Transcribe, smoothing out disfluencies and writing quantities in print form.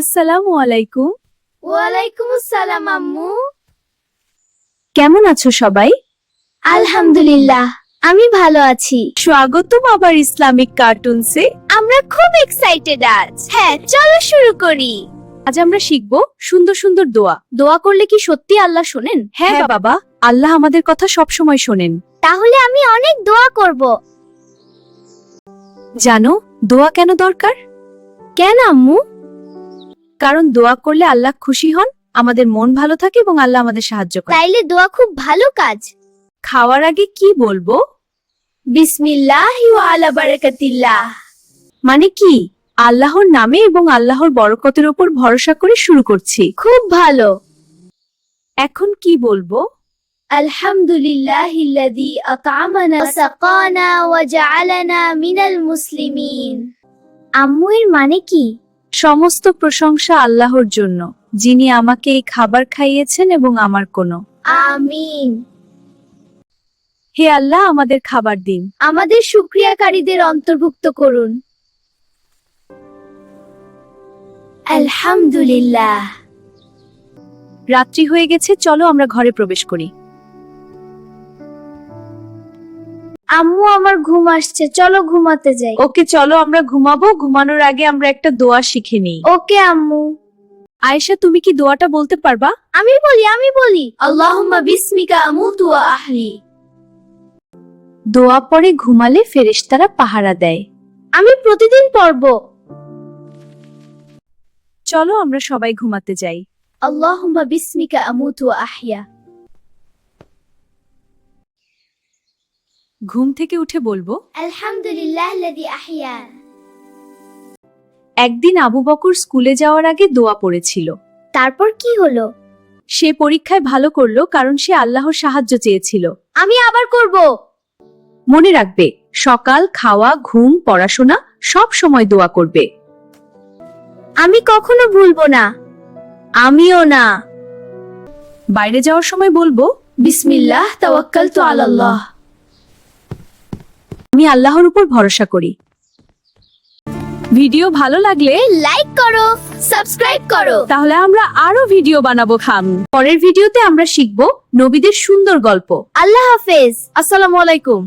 আসসালামু আলাইকুম। ওয়ালাইকুম আসসালাম আম্মু। কেমন আছো সবাই? আলহামদুলিল্লাহ, আমি ভালো আছি। স্বাগতম আবার ইসলামিক কার্টুনসে। আমরা খুব এক্সাইটেড আজ। হ্যাঁ, চলো শুরু করি। আজ আমরা শিখব সুন্দর সুন্দর দোয়া। দোয়া করলে কি সত্যি আল্লাহ শোনেন? হ্যাঁ বাবা, আল্লাহ আমাদের কথা সব সময় শোনেন। তাহলে আমি অনেক দোয়া করব। জানো দোয়া কেন দরকার? কেন আম্মু? কারণ দোয়া করলে আল্লাহ খুশি হন, আমাদের মন ভালো থাকে এবং আল্লাহ আমাদের সাহায্য করে। তাইলে দোয়া খুব ভালো কাজ। খাওয়ার আগে কি বলবো? বিসমিল্লাহি ওয়া আলা বারাকাতিল্লাহ। মানে কি? আল্লাহর নামে এবং আল্লাহর বরকতের উপর ভরসা করে শুরু করছি। খুব ভালো। এখন কি বলবো? আলহামদুলিল্লাহিল্লাযী আত'আমানা ওয়া সাকানা ওয়া জা'আলানা মিনাল মুসলিমিন। আম্মু, এর মানে কি? সমস্ত প্রশংসা আল্লাহর জন্য, যিনি আমাকে এই খাবার খাইয়েছেন এবং আমার কোনো। আমিন। হে আল্লাহ, আমাদের খাবার দিন। আমাদের শুকরিয়াকারীদের অন্তর্ভুক্ত করুন। আলহামদুলিল্লাহ। রাত্রি হয়ে গেছে, চলো আমরা ঘরে প্রবেশ করি। আম্মু, আমার ঘুম আসছে, চলো ঘুমাতে যাই। ওকে, চলো আমরা ঘুমাবো। ঘুমানোর আগে আমরা একটা দোয়া শিখে নিই। ওকে আম্মু। আয়েশা, তুমি কি দোয়াটা বলতে পারবা? আমি বলি। আল্লাহুম্মা বিসমিকা আমুতু ওয়া আহলি। দোয়া পরে ঘুমালে ফেরেশতারা পাহারা দেয়। আমি প্রতিদিন পড়ব। চলো আমরা সবাই ঘুমাতে যাই। আল্লাহুম্মা বিসমিকা আমুতু ওয়া আহইয়া। ঘুম থেকে উঠে বলবো, আলহামদুলিল্লাহিল্লাযী আহইয়ান। একদিন আবু বকর স্কুলে যাওয়ার আগে দোয়া পড়েছিল। তারপর কি হলো? সে পরীক্ষায় ভালো করলো কারণ সে আল্লাহর সাহায্য চেয়েছিল। আমি আবার করব। মনে রাখবে, সকাল, খাওয়া, ঘুম, পড়াশোনা সব সময় দোয়া করবে। আমি কখনো ভুলবো না। আমিও না। বাইরে যাওয়ার সময় বলবো, বিসমিল্লাহ তাওয়াক্কালতু আলাল্লাহ। আমি আল্লাহর উপর ভরসা করি। ভিডিও ভালো লাগলে লাইক করো, সাবস্ক্রাইব করো। তাহলে আমরা আরো ভিডিও বানাবো। পরের ভিডিওতে আমরা শিখবো নবীদের সুন্দর গল্প। আল্লাহ হাফেজ। আসসালামু আলাইকুম।